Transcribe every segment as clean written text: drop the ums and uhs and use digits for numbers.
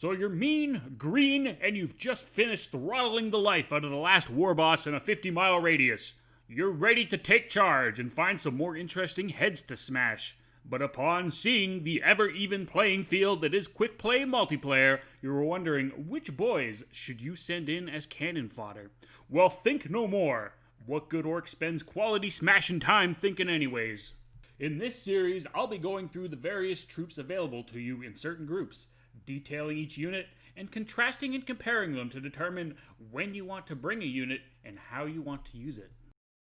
So you're mean, green, and you've just finished throttling the life out of the last war boss in a 50-mile radius. You're ready to take charge and find some more interesting heads to smash. But upon seeing the ever-even playing field that is quick play multiplayer, you're wondering which boys should you send in as cannon fodder. Well, think no more. What good orc spends quality smashing time thinking anyways? In this series, I'll be going through the various troops available to you in certain groups, detailing each unit, and contrasting and comparing them to determine when you want to bring a unit and how you want to use it.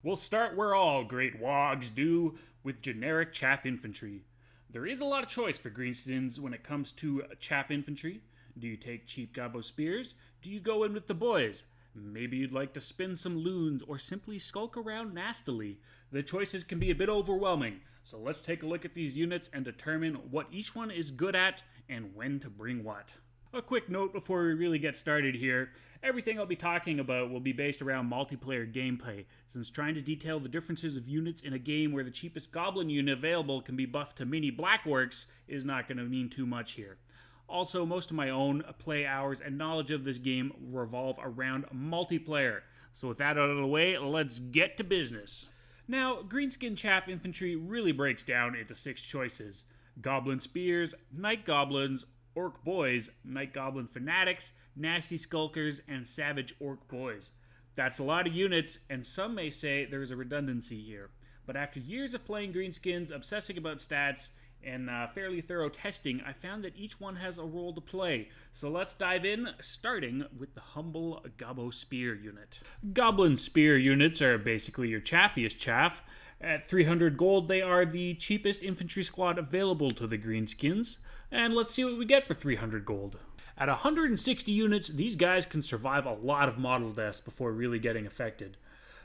We'll start where all great wogs do, with generic Chaff Infantry. There is a lot of choice for Greenskins when it comes to Chaff Infantry. Do you take cheap gobbo spears? Do you go in with the boys? Maybe you'd like to spin some loons or simply skulk around nastily. The choices can be a bit overwhelming, so let's take a look at these units and determine what each one is good at and when to bring what. A quick note before we really get started here. Everything I'll be talking about will be based around multiplayer gameplay, since trying to detail the differences of units in a game where the cheapest goblin unit available can be buffed to mini black orcs is not going to mean too much here. Also, most of my own play hours and knowledge of this game revolve around multiplayer. So with that out of the way, let's get to business. Now, Greenskin Chaff Infantry really breaks down into 6 choices: Goblin Spears, Night Goblins, Orc Boys, Night Goblin Fanatics, Nasty Skulkers, and Savage Orc Boys. That's a lot of units, and some may say there's a redundancy here. But after years of playing Greenskins, obsessing about stats, and fairly thorough testing, I found that each one has a role to play. So let's dive in, starting with the humble Gobbo Spear unit. Goblin Spear units are basically your chaffiest chaff. At 300 gold, they are the cheapest infantry squad available to the Greenskins. And let's see what we get for 300 gold. At 160 units, these guys can survive a lot of model deaths before really getting affected.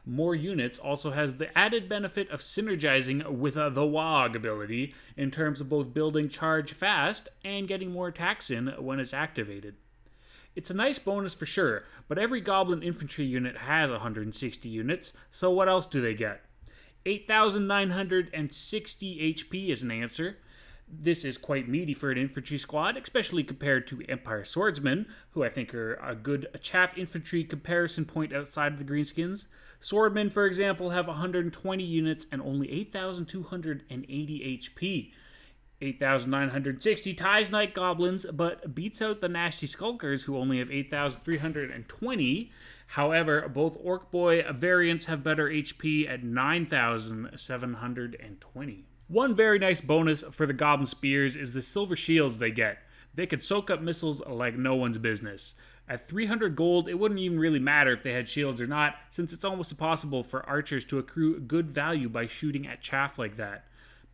More units also has the added benefit of synergizing with the WOG ability in terms of both building charge fast and getting more attacks in when it's activated. It's a nice bonus for sure, but every Goblin Infantry unit has 160 units, so what else do they get? 8,960 HP is an answer. This is quite meaty for an infantry squad, especially compared to Empire Swordsmen, who I think are a good Chaff Infantry comparison point outside of the Greenskins. Swordmen, for example, have 120 units and only 8,280 HP. 8,960 ties Night Goblins, but beats out the Nasty Skulkers, who only have 8,320. However, both Orc Boy variants have better HP at 9,720. One very nice bonus for the Goblin Spears is the silver shields they get. They could soak up missiles like no one's business. At 300 gold, it wouldn't even really matter if they had shields or not, since it's almost impossible for archers to accrue good value by shooting at chaff like that.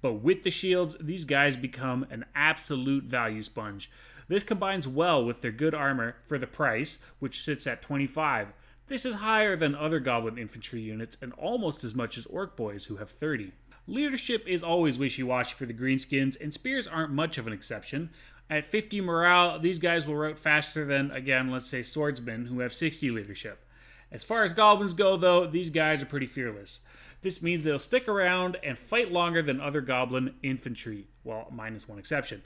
But with the shields, these guys become an absolute value sponge. This combines well with their good armor for the price, which sits at 25. This is higher than other Goblin Infantry units and almost as much as Orc Boys, who have 30. Leadership is always wishy-washy for the Greenskins, and Spears aren't much of an exception. At 50 morale, these guys will rout faster than, again, let's say Swordsmen, who have 60 leadership. As far as Goblins go, though, these guys are pretty fearless. This means they'll stick around and fight longer than other Goblin Infantry, well, minus one exception.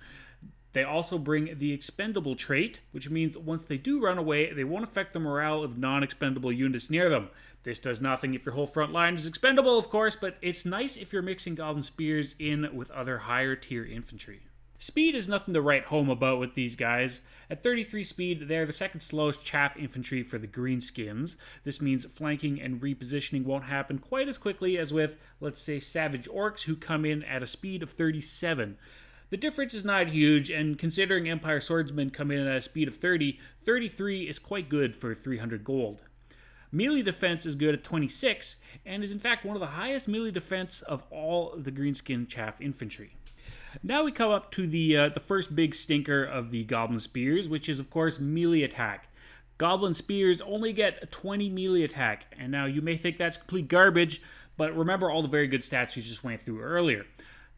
They also bring the expendable trait, which means once they do run away, they won't affect the morale of non-expendable units near them. This does nothing if your whole front line is expendable, of course, but it's nice if you're mixing Goblin Spears in with other higher tier infantry. Speed is nothing to write home about with these guys. At 33 speed, they're the second slowest Chaff Infantry for the Greenskins. This means flanking and repositioning won't happen quite as quickly as with, let's say, Savage Orcs, who come in at a speed of 37. The difference is not huge, and considering Empire Swordsmen come in at a speed of 30, 33 is quite good for 300 gold. Melee defense is good at 26, and is in fact one of the highest melee defense of all the Greenskin Chaff Infantry. Now we come up to the first big stinker of the Goblin Spears, which is of course melee attack. Goblin Spears only get 20 melee attack, and now you may think that's complete garbage, but remember all the very good stats we just went through earlier.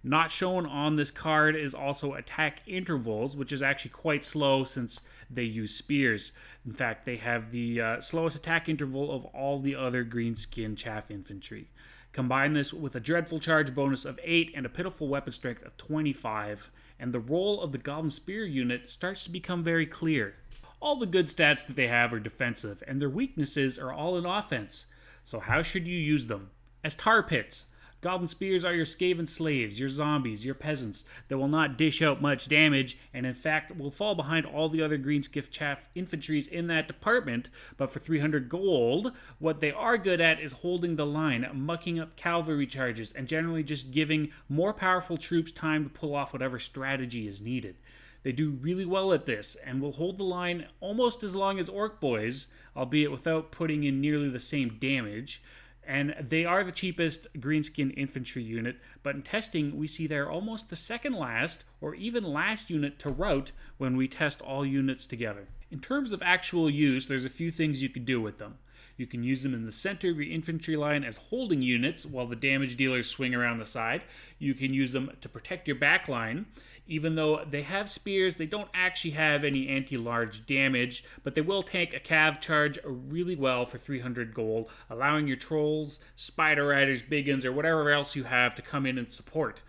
Not shown on this card is also attack intervals, which is actually quite slow since they use spears. In fact, they have the slowest attack interval of all the other Greenskin Chaff Infantry. Combine this with a dreadful charge bonus of 8 and a pitiful weapon strength of 25, and the role of the Goblin Spear unit starts to become very clear. All the good stats that they have are defensive, and their weaknesses are all in offense. So how should you use them? As tar pits. Goblin Spears are your Skaven slaves, your zombies, your peasants that will not dish out much damage, and in fact will fall behind all the other Greenskin Chaff infantries in that department, but for 300 gold, what they are good at is holding the line, mucking up cavalry charges, and generally just giving more powerful troops time to pull off whatever strategy is needed. They do really well at this, and will hold the line almost as long as Orc Boys, albeit without putting in nearly the same damage. And they are the cheapest Greenskin infantry unit, but in testing we see they're almost the second last or even last unit to rout when we test all units together. In terms of actual use, there's a few things you can do with them. You can use them in the center of your infantry line as holding units while the damage dealers swing around the side. You can use them to protect your back line. Even though they have spears, they don't actually have any anti-large damage, but they will tank a cav charge really well for 300 gold, allowing your trolls, spider riders, biggins, or whatever else you have to come in and support,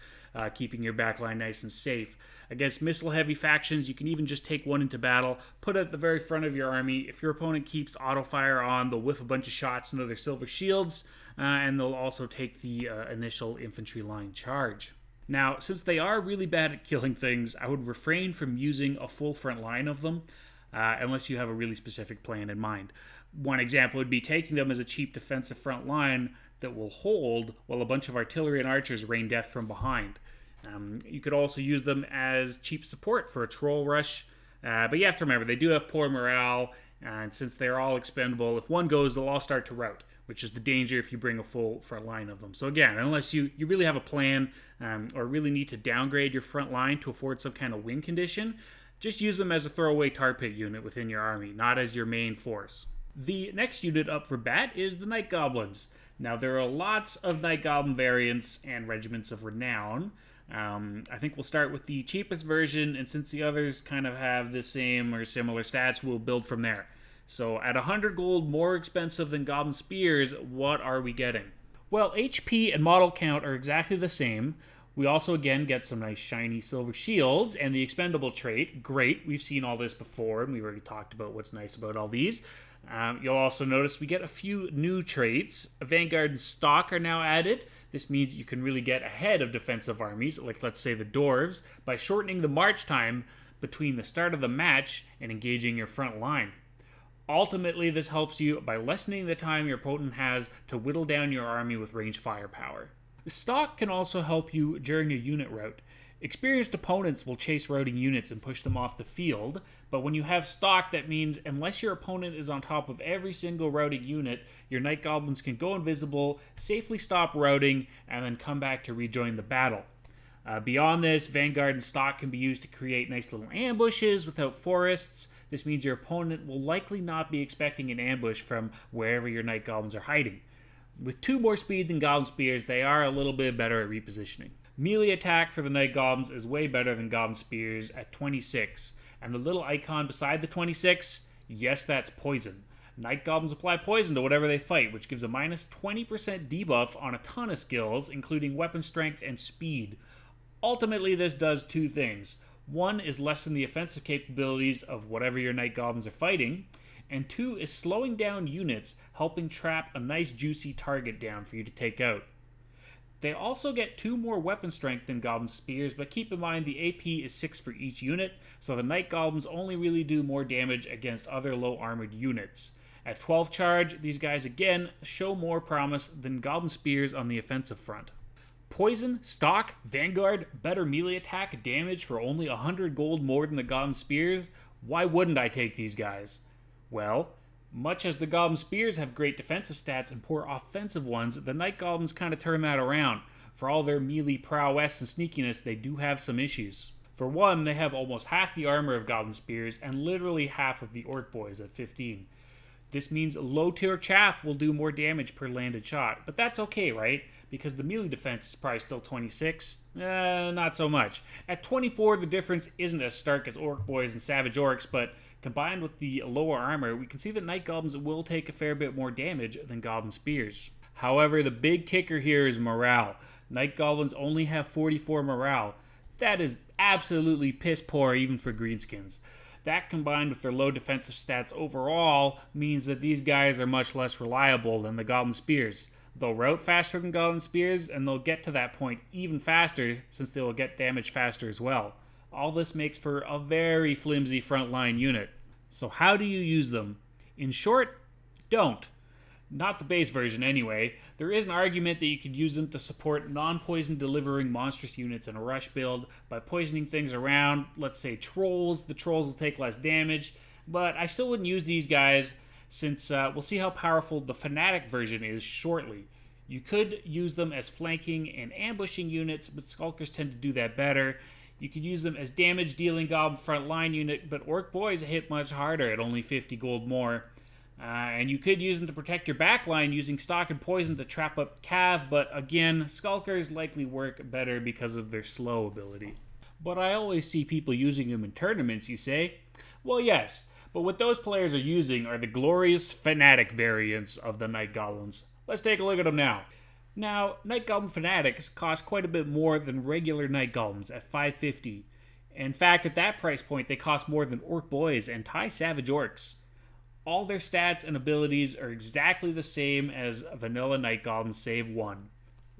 keeping your backline nice and safe. Against missile-heavy factions, you can even just take one into battle, put it at the very front of your army. If your opponent keeps auto-fire on, they'll whiff a bunch of shots into their silver shields, and they'll also take the initial infantry line charge. Now, since they are really bad at killing things, I would refrain from using a full front line of them, unless you have a really specific plan in mind. One example would be taking them as a cheap defensive front line that will hold while a bunch of artillery and archers rain death from behind. You could also use them as cheap support for a troll rush, but you have to remember, they do have poor morale, and since they're all expendable, if one goes, they'll all start to rout, which is the danger if you bring a full front line of them. So again, unless you really have a plan or really need to downgrade your front line to afford some kind of win condition, just use them as a throwaway tar pit unit within your army, not as your main force. The next unit up for bat is the Night Goblins. Now, there are lots of Night Goblin variants and regiments of renown. I think we'll start with the cheapest version, and since the others kind of have the same or similar stats, we'll build from there. So at 100 gold more expensive than Goblin Spears, what are we getting? Well, HP and model count are exactly the same. We also again get some nice shiny silver shields and the expendable trait. Great, we've seen all this before and we've already talked about what's nice about all these. You'll also notice we get a few new traits. Vanguard and Stock are now added. This means you can really get ahead of defensive armies, like let's say the Dwarves, by shortening the march time between the start of the match and engaging your front line. Ultimately, this helps you by lessening the time your opponent has to whittle down your army with ranged firepower. The Stock can also help you during a unit rout. Experienced opponents will chase routing units and push them off the field, but when you have Stock, that means unless your opponent is on top of every single routing unit, your Night Goblins can go invisible, safely stop routing, and then come back to rejoin the battle. Beyond this, Vanguard and Stock can be used to create nice little ambushes without forests. This means your opponent will likely not be expecting an ambush from wherever your Night Goblins are hiding. With 2 more speed than Goblin Spears, they are a little bit better at repositioning. Melee attack for the Night Goblins is way better than Goblin Spears at 26. And the little icon beside the 26, yes, that's poison. Night Goblins apply poison to whatever they fight, which gives a minus 20% debuff on a ton of skills, including weapon strength and speed. Ultimately, this does 2 things. 1 is lessen the offensive capabilities of whatever your Night Goblins are fighting, and 2 is slowing down units, helping trap a nice juicy target down for you to take out. They also get 2 more weapon strength than Goblin Spears, but keep in mind the AP is 6 for each unit, so the Night Goblins only really do more damage against other low armored units. At 12 charge, these guys again show more promise than Goblin Spears on the offensive front. Poison, Stock, Vanguard, better melee attack, damage for only 100 gold more than the Goblin Spears? Why wouldn't I take these guys? Well, much as the Goblin Spears have great defensive stats and poor offensive ones, the Night Goblins kind of turn that around. For all their melee prowess and sneakiness, they do have some issues. For one, they have almost half the armor of Goblin Spears and literally half of the Orc Boys at 15. This means low-tier Chaff will do more damage per landed shot, but that's okay, right? Because the melee defense is probably still 26. Not so much. At 24, the difference isn't as stark as Orc Boys and Savage Orcs, but combined with the lower armor, we can see that Night Goblins will take a fair bit more damage than Goblin Spears. However, the big kicker here is morale. Night Goblins only have 44 morale. That is absolutely piss poor even for Greenskins. That combined with their low defensive stats overall means that these guys are much less reliable than the Goblin Spears. They'll route faster than Goblin Spears, and they'll get to that point even faster since they will get damage faster as well. All this makes for a very flimsy frontline unit. So how do you use them? In short, don't. Not the base version anyway. There is an argument that you could use them to support non-poison delivering monstrous units in a rush build by poisoning things around, let's say trolls. The trolls will take less damage, but I still wouldn't use these guys since we'll see how powerful the Fanatic version is shortly. You could use them as flanking and ambushing units, but Skulkers tend to do that better. You could use them as damage-dealing Goblin frontline unit, but Orc Boys hit much harder at only 50 gold more. And you could use them to protect your backline using Stock and Poison to trap up Cav, but again, Skulkers likely work better because of their slow ability. But I always see people using them in tournaments, you say? Well, yes, but what those players are using are the glorious Fanatic variants of the Night Goblins. Let's take a look at them now. Now, Night Goblin Fanatics cost quite a bit more than regular Night Goblins at 550. In fact, at that price point, they cost more than Orc Boys and Thai Savage Orcs. All their stats and abilities are exactly the same as vanilla Night Goblins save one.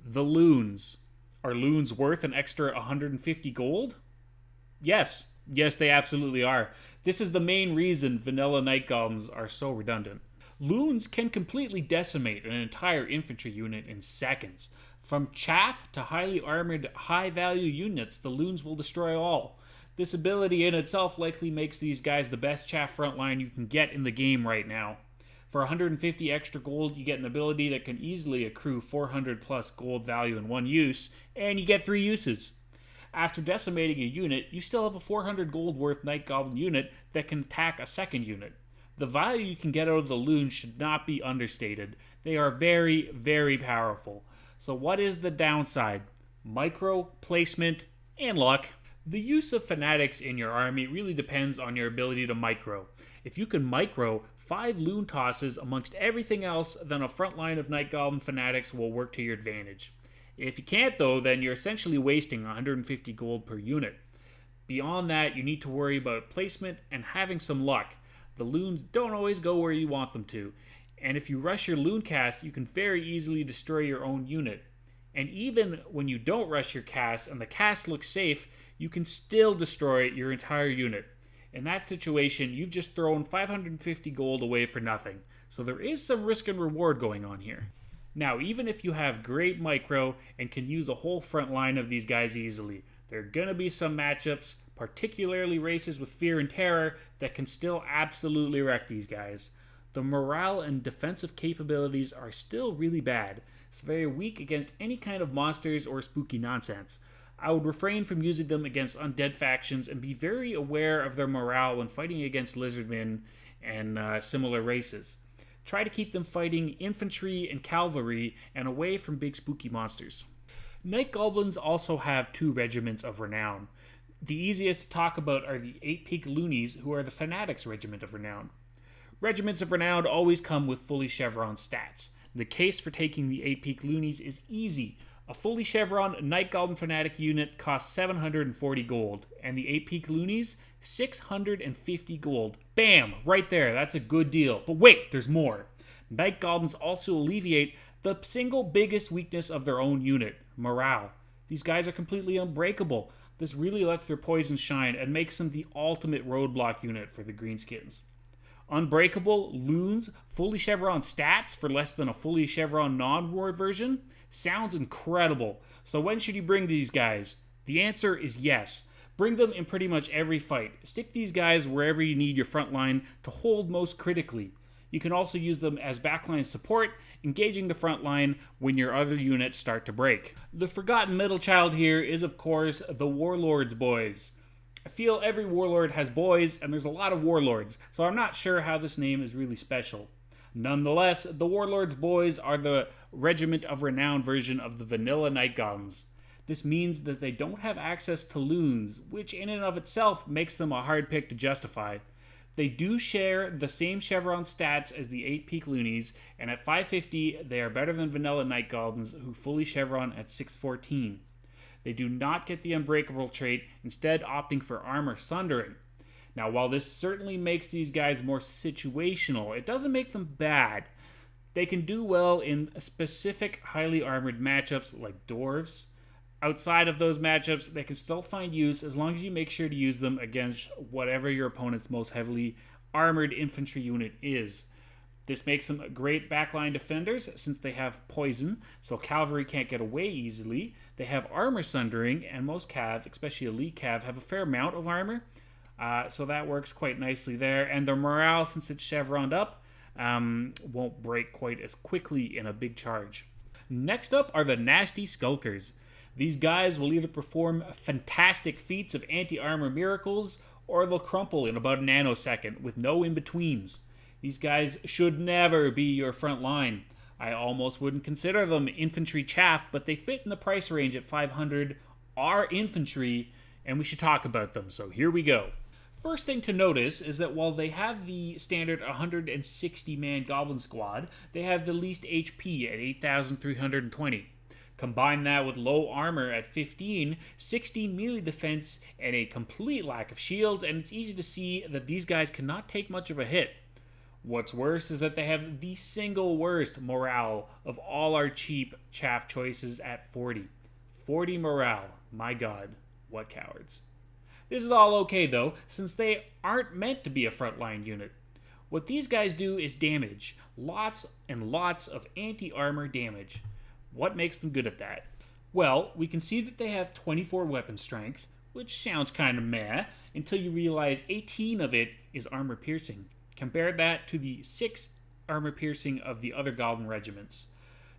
The Loons. Are Loons worth an extra 150 gold? Yes, they absolutely are. This is the main reason vanilla Night Goblins are so redundant. Loons can completely decimate an entire infantry unit in seconds. From Chaff to highly armored, high-value units, the Loons will destroy all. This ability in itself likely makes these guys the best Chaff frontline you can get in the game right now. For 150 extra gold, you get an ability that can easily accrue 400 plus gold value in one use, and you get 3 uses. After decimating a unit, you still have a 400 gold worth Night Goblin unit that can attack a second unit. The value you can get out of the Loons should not be understated. They are very, very powerful. So what is the downside? Micro, placement, and luck. The use of Fanatics in your army really depends on your ability to micro. If you can micro 5 Loon tosses amongst everything else, then a front line of Night Goblin Fanatics will work to your advantage. If you can't though, then you're essentially wasting 150 gold per unit. Beyond that, you need to worry about placement and having some luck. The Loons don't always go where you want them to, and if you rush your Loon cast, you can very easily destroy your own unit. And even when you don't rush your cast and the cast looks safe, you can still destroy your entire unit. In that situation, you've just thrown 550 gold away for nothing. So there is some risk and reward going on here. Now, even if you have great micro and can use a whole front line of these guys easily, there are going to be some matchups, particularly races with Fear and Terror, that can still absolutely wreck these guys. The morale and defensive capabilities are still really bad. It's very weak against any kind of monsters or spooky nonsense. I would refrain from using them against undead factions and be very aware of their morale when fighting against lizardmen and similar races. Try to keep them fighting infantry and cavalry and away from big spooky monsters. Night Goblins also have 2 regiments of renown. The easiest to talk about are the 8-Peak Loonies, who are the Fanatics Regiment of Renown. Regiments of Renown always come with fully chevron stats. The case for taking the 8-Peak Loonies is easy. A fully chevron Night Goblin Fanatic unit costs 740 gold, and the 8-Peak Loonies, 650 gold. Bam! Right there, that's a good deal. But wait, there's more. Night Goblins also alleviate the single biggest weakness of their own unit, morale. These guys are completely unbreakable. This really lets their poison shine and makes them the ultimate roadblock unit for the Greenskins. Unbreakable, Loons, fully chevron stats for less than a fully chevron non-war version? Sounds incredible. So when should you bring these guys? The answer is yes. Bring them in pretty much every fight. Stick these guys wherever you need your front line to hold most critically. You can also use them as backline support, engaging the front line when your other units start to break. The forgotten middle child here is, of course, the Warlord's boys. I feel every warlord has boys, and there's a lot of warlords, so I'm not sure how this name is really special. Nonetheless, the Warlord's boys are the Regiment of Renown version of the vanilla Night Goblins. This means that they don't have access to Loons, which in and of itself makes them a hard pick to justify. They do share the same chevron stats as the 8 peak loonies, and at 550, they are better than vanilla Night Goblins, who fully chevron at 614. They do not get the Unbreakable trait, instead opting for Armor Sundering. Now, while this certainly makes these guys more situational, it doesn't make them bad. They can do well in specific highly armored matchups like Dwarves. Outside of those matchups, they can still find use as long as you make sure to use them against whatever your opponent's most heavily armored infantry unit is. This makes them great backline defenders since they have poison, so cavalry can't get away easily. They have armor sundering, and most cav, especially elite cav, have a fair amount of armor, so that works quite nicely there. And their morale, since it's chevroned up, won't break quite as quickly in a big charge. Next up are the Nasty Skulkers. These guys will either perform fantastic feats of anti-armor miracles, or they'll crumple in about a nanosecond with no in-betweens. These guys should never be your front line. I almost wouldn't consider them infantry chaff, but they fit in the price range at 500, are infantry, and we should talk about them, so here we go. First thing to notice is that while they have the standard 160-man goblin squad, they have the least HP at 8,320. Combine that with low armor at 15, 16 melee defense, and a complete lack of shields, and it's easy to see that these guys cannot take much of a hit. What's worse is that they have the single worst morale of all our cheap chaff choices at 40. 40 morale. My god, what cowards. This is all okay though, since they aren't meant to be a frontline unit. What these guys do is damage. Lots and lots of anti-armor damage. What makes them good at that? Well, we can see that they have 24 weapon strength, which sounds kind of meh, until you realize 18 of it is armor piercing. Compare that to the 6 armor piercing of the other goblin regiments.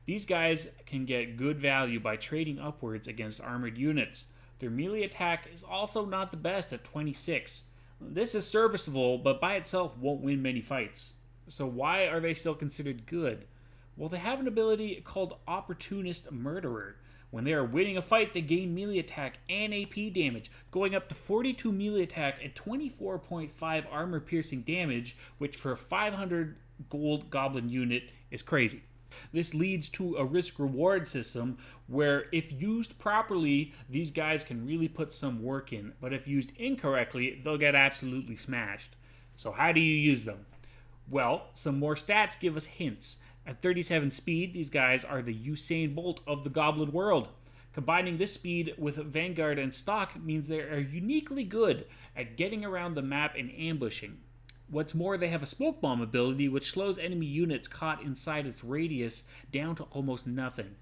These guys can get good value by trading upwards against armored units. Their melee attack is also not the best at 26. This is serviceable, but by itself won't win many fights. So why are they still considered good? Well, they have an ability called Opportunist Murderer. When they are winning a fight, they gain melee attack and AP damage, going up to 42 melee attack and 24.5 armor piercing damage, which for a 500 gold goblin unit is crazy. This leads to a risk-reward system where if used properly, these guys can really put some work in, but if used incorrectly, they'll get absolutely smashed. So how do you use them? Well, some more stats give us hints. At 37 speed, these guys are the Usain Bolt of the Goblin world. Combining this speed with Vanguard and Stock means they are uniquely good at getting around the map and ambushing. What's more, they have a smoke bomb ability which slows enemy units caught inside its radius down to almost nothing.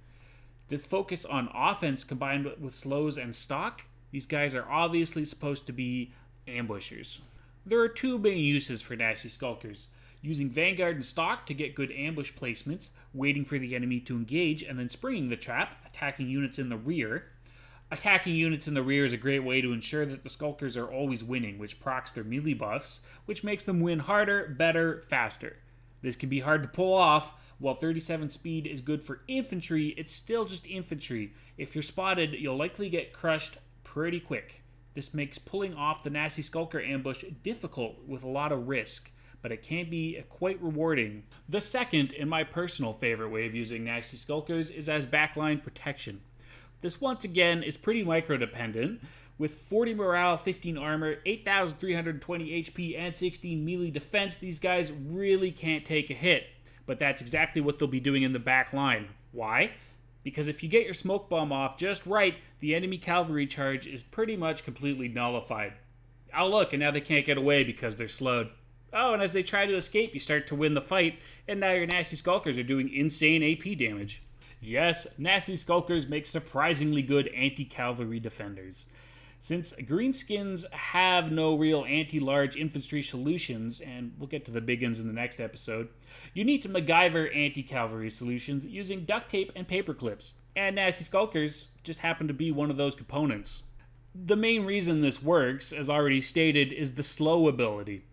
This focus on offense combined with slows and stock, these guys are obviously supposed to be ambushers. There are two main uses for Nasty Skulkers. Using Vanguard and Stock to get good ambush placements, waiting for the enemy to engage, and then springing the trap, attacking units in the rear. Attacking units in the rear is a great way to ensure that the Skulkers are always winning, which procs their melee buffs, which makes them win harder, better, faster. This can be hard to pull off. While 37 speed is good for infantry, it's still just infantry. If you're spotted, you'll likely get crushed pretty quick. This makes pulling off the Nasty Skulker ambush difficult with a lot of risk, but it can be quite rewarding. The second, and my personal favorite way of using Nasty Skulkers, is as backline protection. This once again is pretty micro-dependent. With 40 morale, 15 armor, 8,320 HP, and 16 melee defense, these guys really can't take a hit. But that's exactly what they'll be doing in the back line. Why? Because if you get your smoke bomb off just right, the enemy cavalry charge is pretty much completely nullified. Oh look, and now they can't get away because they're slowed. Oh, and as they try to escape, you start to win the fight, and now your Nasty Skulkers are doing insane AP damage. Yes, Nasty Skulkers make surprisingly good anti-cavalry defenders. Since Greenskins have no real anti-large infantry solutions, and we'll get to the big ones in the next episode, you need to MacGyver anti-cavalry solutions using duct tape and paper clips, and Nasty Skulkers just happen to be one of those components. The main reason this works, as already stated, is the slow ability.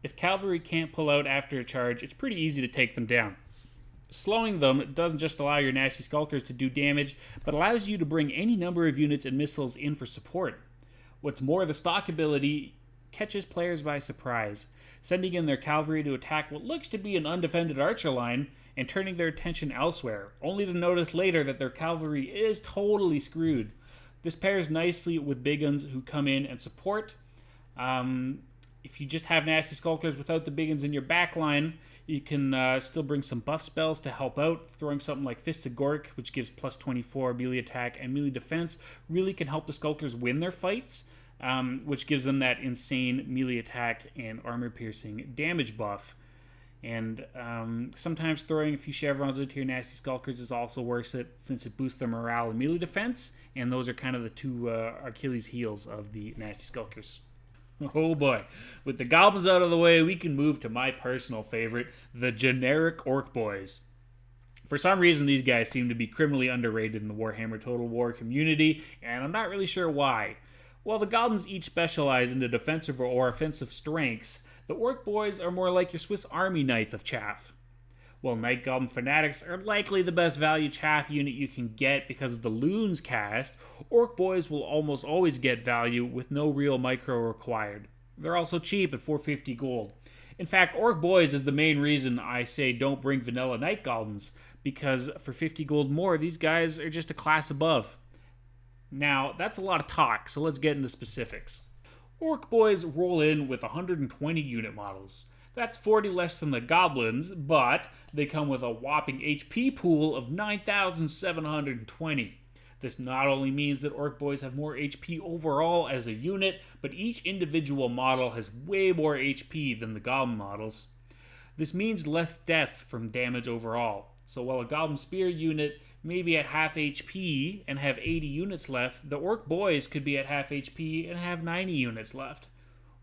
If cavalry can't pull out after a charge, it's pretty easy to take them down. Slowing them doesn't just allow your Nasty Skulkers to do damage, but allows you to bring any number of units and missiles in for support. What's more, the stock ability catches players by surprise, sending in their cavalry to attack what looks to be an undefended archer line and turning their attention elsewhere, only to notice later that their cavalry is totally screwed. This pairs nicely with big guns who come in and support. If you just have nasty skulkers without the big guns in your back line, you can still bring some buff spells to help out. Throwing something like Fist of Gork, which gives plus 24 melee attack and melee defense, really can help the skulkers win their fights, which gives them that insane melee attack and armor-piercing damage buff. And sometimes throwing a few chevrons into your nasty skulkers is also worth it, since it boosts their morale and melee defense, and those are kind of the two Achilles heels of the nasty skulkers. Oh boy. With the goblins out of the way, we can move to my personal favorite, the generic orc boys. For some reason, these guys seem to be criminally underrated in the Warhammer Total War community, and I'm not really sure why. While the goblins each specialize into defensive or offensive strengths, the orc boys are more like your Swiss Army knife of chaff. While Night Goblin Fanatics are likely the best value chaff unit you can get because of the Loons cast, Orc Boys will almost always get value with no real micro required. They're also cheap at 450 gold. In fact, Orc Boys is the main reason I say don't bring vanilla Night Goblins, because for 50 gold more, these guys are just a class above. Now, that's a lot of talk, so let's get into specifics. Orc Boys roll in with 120 unit models. That's 40 less than the goblins, but they come with a whopping HP pool of 9,720. This not only means that Orc Boys have more HP overall as a unit, but each individual model has way more HP than the goblin models. This means less deaths from damage overall. So while a goblin spear unit may be at half HP and have 80 units left, the Orc Boys could be at half HP and have 90 units left.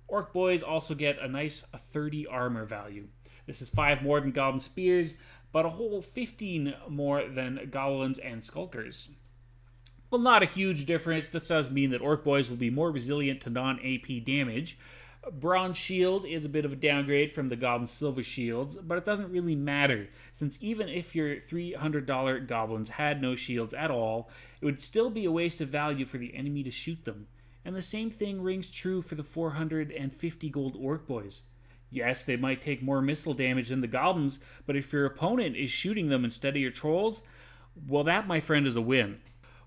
Orc Boys also get a nice 30 armor value. This is 5 more than Goblin Spears, but a whole 15 more than Goblins and Skulkers. Well, not a huge difference. This does mean that Orc Boys will be more resilient to non-AP damage. Bronze Shield is a bit of a downgrade from the Goblin Silver Shields, but it doesn't really matter, since even if your $300 Goblins had no shields at all, it would still be a waste of value for the enemy to shoot them. And the same thing rings true for the 450 gold Orc Boys. Yes, they might take more missile damage than the Goblins, but if your opponent is shooting them instead of your Trolls, well, that, my friend, is a win.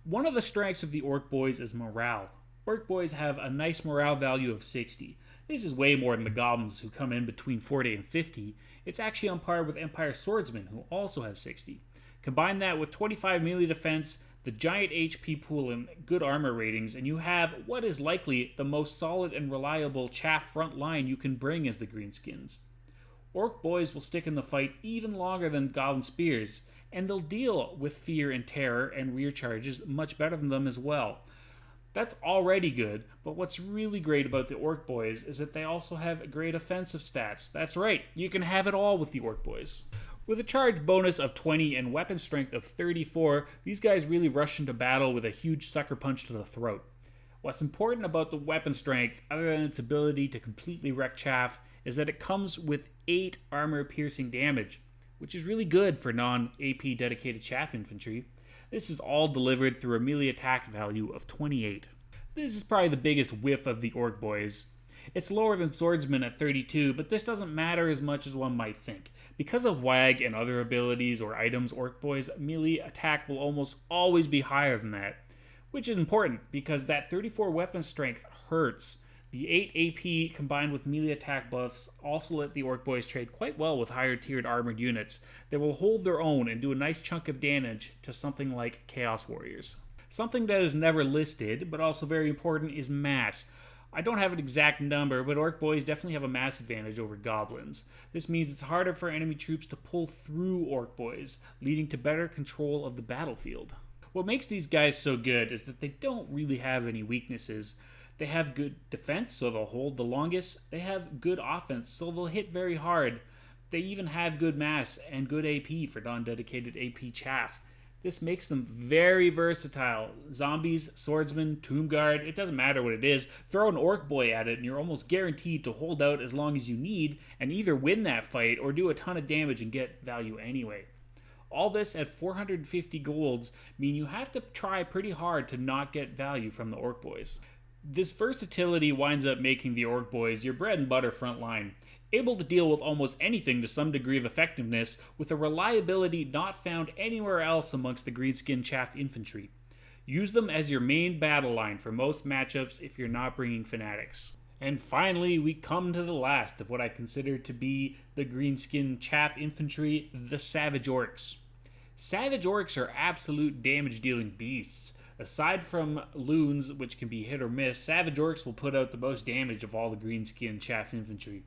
One of the strengths of the Orc Boys is morale. Orc Boys have a nice morale value of 60. This is way more than the Goblins, who come in between 40 and 50. It's actually on par with Empire Swordsmen, who also have 60. Combine that with 25 melee defense, the giant HP pool, and good armor ratings, and you have what is likely the most solid and reliable chaff front line you can bring as the Greenskins. Orc Boys will stick in the fight even longer than Goblin Spears, and they'll deal with fear and terror and rear charges much better than them as well. That's already good, but what's really great about the Orc Boys is that they also have great offensive stats. That's right, you can have it all with the Orc Boys. With a charge bonus of 20 and weapon strength of 34, these guys really rush into battle with a huge sucker punch to the throat. What's important about the weapon strength, other than its ability to completely wreck chaff, is that it comes with 8 armor-piercing damage, which is really good for non-AP dedicated chaff infantry. This is all delivered through a melee attack value of 28. This is probably the biggest whiff of the Orc Boys. It's lower than Swordsman at 32, but this doesn't matter as much as one might think. Because of WAG and other abilities or items, Orc Boys' melee attack will almost always be higher than that, which is important because that 34 weapon strength hurts. The 8 AP combined with melee attack buffs also let the Orc Boys trade quite well with higher tiered armored units that will hold their own and do a nice chunk of damage to something like Chaos Warriors. Something that is never listed, but also very important, is mass. I don't have an exact number, but Orc Boys definitely have a mass advantage over Goblins. This means it's harder for enemy troops to pull through Orc Boys, leading to better control of the battlefield. What makes these guys so good is that they don't really have any weaknesses. They have good defense, so they'll hold the longest. They have good offense, so they'll hit very hard. They even have good mass and good AP for non-dedicated AP chaff. This makes them very versatile. Zombies, swordsmen, tomb guard, it doesn't matter what it is. Throw an Orc Boy at it and you're almost guaranteed to hold out as long as you need and either win that fight or do a ton of damage and get value anyway. All this at 450 golds mean you have to try pretty hard to not get value from the Orc Boys. This versatility winds up making the Orc Boys your bread and butter front line, able to deal with almost anything to some degree of effectiveness with a reliability not found anywhere else amongst the Greenskin Chaff Infantry. Use them as your main battle line for most matchups if you're not bringing fanatics. And finally, we come to the last of what I consider to be the Greenskin Chaff Infantry, the Savage Orcs. Savage Orcs are absolute damage-dealing beasts. Aside from loons, which can be hit or miss, Savage Orcs will put out the most damage of all the Greenskin Chaff Infantry.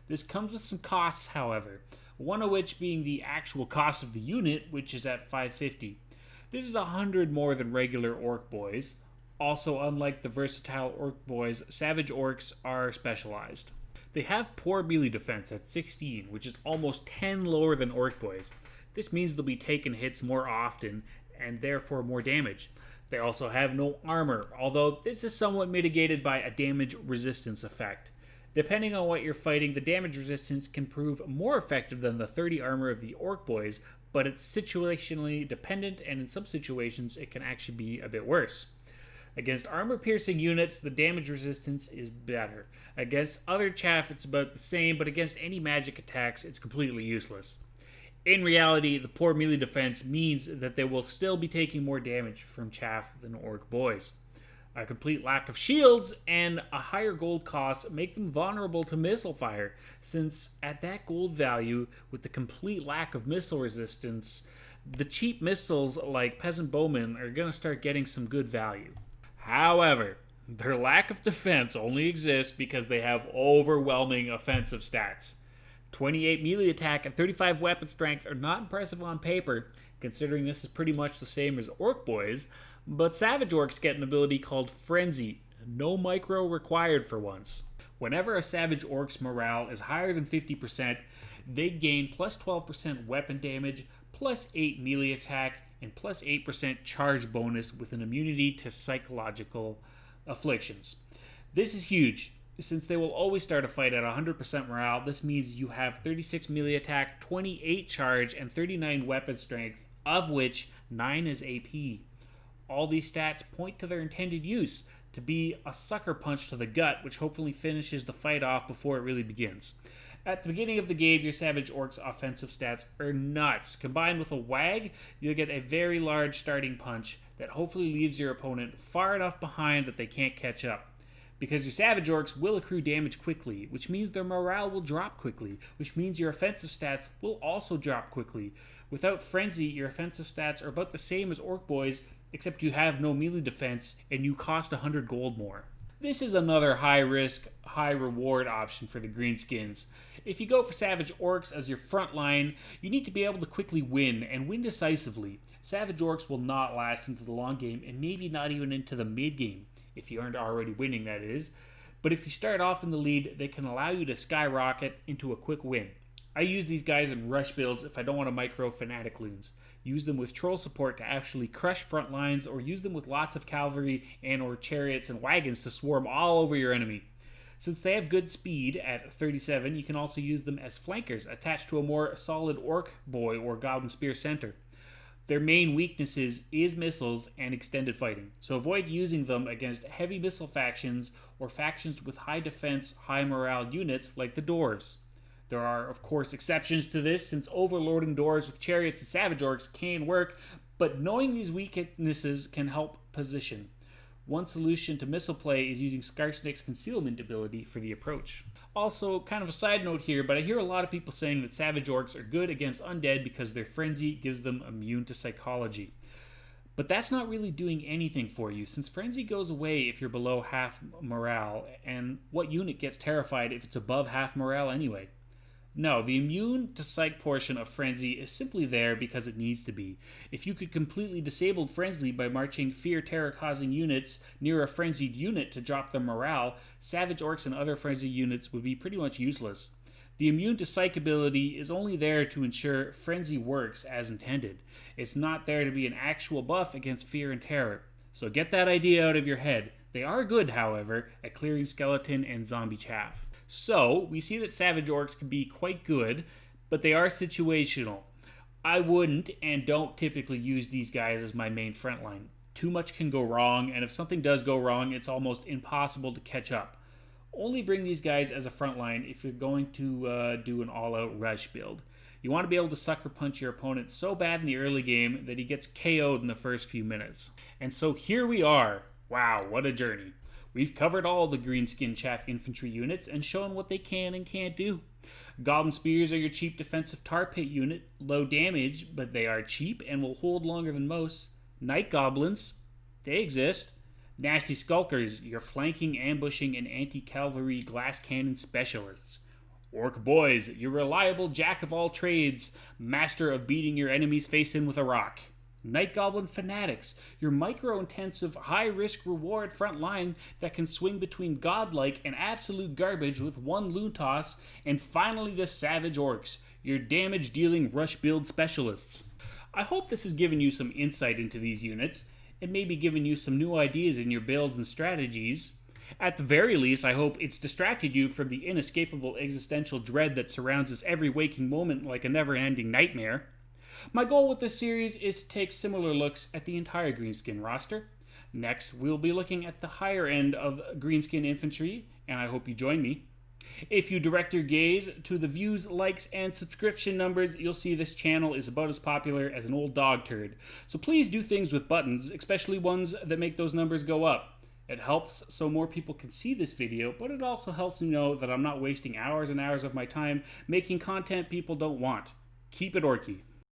This comes with some costs, however, one of which being the actual cost of the unit, which is at 550. This is 100 more than regular Orc Boys. Also, unlike the versatile Orc Boys, Savage Orcs are specialized. They have poor melee defense at 16, which is almost 10 lower than Orc Boys. This means they'll be taking hits more often and therefore more damage. They also have no armor, although this is somewhat mitigated by a damage resistance effect. Depending on what you're fighting, the damage resistance can prove more effective than the 30 armor of the Orc Boys, but it's situationally dependent, and in some situations it can actually be a bit worse. Against armor-piercing units, the damage resistance is better. Against other chaff, it's about the same, but against any magic attacks, it's completely useless. In reality, the poor melee defense means that they will still be taking more damage from chaff than Orc Boys. A complete lack of shields and a higher gold cost make them vulnerable to missile fire, since at that gold value, with the complete lack of missile resistance, the cheap missiles like Peasant Bowmen are going to start getting some good value. However, their lack of defense only exists because they have overwhelming offensive stats. 28 melee attack and 35 weapon strength are not impressive on paper, considering this is pretty much the same as Orc Boys, but Savage Orcs get an ability called Frenzy, no micro required for once. Whenever a Savage Orc's morale is higher than 50%, they gain plus 12% weapon damage, plus 8 melee attack, and plus 8% charge bonus with an immunity to psychological afflictions. This is huge. Since they will always start a fight at 100% morale, this means you have 36 melee attack, 28 charge, and 39 weapon strength, of which 9 is AP. All these stats point to their intended use, to be a sucker punch to the gut, which hopefully finishes the fight off before it really begins. At the beginning of the game, your Savage Orc's offensive stats are nuts. Combined with a wag, you'll get a very large starting punch that hopefully leaves your opponent far enough behind that they can't catch up. Because your Savage Orcs will accrue damage quickly, which means their morale will drop quickly, which means your offensive stats will also drop quickly. Without Frenzy, your offensive stats are about the same as Orc Boys, except you have no melee defense and you cost 100 gold more. This is another high risk, high reward option for the Greenskins. If you go for Savage Orcs as your front line, you need to be able to quickly win, and win decisively. Savage Orcs will not last into the long game, and maybe not even into the mid game, if you aren't already winning, that is. But if you start off in the lead, they can allow you to skyrocket into a quick win. I use these guys in rush builds if I don't want to micro Fanatic Loons. Use them with troll support to actually crush front lines, or use them with lots of cavalry and or chariots and wagons to swarm all over your enemy. Since they have good speed at 37, you can also use them as flankers attached to a more solid Orc Boy or Goblin Spear center. Their main weaknesses is missiles and extended fighting, so avoid using them against heavy missile factions or factions with high defense, high morale units like the Dwarves. There are, of course, exceptions to this, since overloading Dwarves with chariots and Savage Orcs can work, but knowing these weaknesses can help position. One solution to missile play is using Skarsnik's concealment ability for the approach. Also, kind of a side note here, but I hear a lot of people saying that Savage Orcs are good against undead because their Frenzy gives them immune to psychology. But that's not really doing anything for you, since Frenzy goes away if you're below half morale, and what unit gets terrified if it's above half morale anyway? No, the immune to psych portion of Frenzy is simply there because it needs to be. If you could completely disable Frenzy by marching fear-terror-causing units near a frenzied unit to drop their morale, Savage Orcs and other frenzy units would be pretty much useless. The immune to psych ability is only there to ensure Frenzy works as intended. It's not there to be an actual buff against fear and terror. So get that idea out of your head. They are good, however, at clearing skeleton and zombie chaff. So, we see that Savage Orcs can be quite good, but they are situational. I wouldn't and don't typically use these guys as my main front line. Too much can go wrong, and if something does go wrong, it's almost impossible to catch up. Only bring these guys as a front line if you're going to do an all-out rush build. You want to be able to sucker punch your opponent so bad in the early game that he gets KO'd in the first few minutes. And so here we are. Wow, what a journey. We've covered all the Greenskin Chaff infantry units and shown what they can and can't do. Goblin Spears are your cheap defensive tar pit unit, low damage, but they are cheap and will hold longer than most. Night Goblins, they exist. Nasty Skulkers, your flanking, ambushing, and anti-cavalry glass cannon specialists. Orc Boys, your reliable jack of all trades, master of beating your enemies face in with a rock. Night Goblin Fanatics, your micro-intensive, high-risk reward front line that can swing between godlike and absolute garbage with one loot toss. And finally the Savage Orcs, your damage-dealing rush build specialists. I hope this has given you some insight into these units, and maybe given you some new ideas in your builds and strategies. At the very least, I hope it's distracted you from the inescapable existential dread that surrounds us every waking moment like a never-ending nightmare. My goal with this series is to take similar looks at the entire Greenskin roster. Next, we'll be looking at the higher end of Greenskin Infantry, and I hope you join me. If you direct your gaze to the views, likes, and subscription numbers, you'll see this channel is about as popular as an old dog turd. So please do things with buttons, especially ones that make those numbers go up. It helps so more people can see this video, but it also helps me know that I'm not wasting hours and hours of my time making content people don't want. Keep it orky.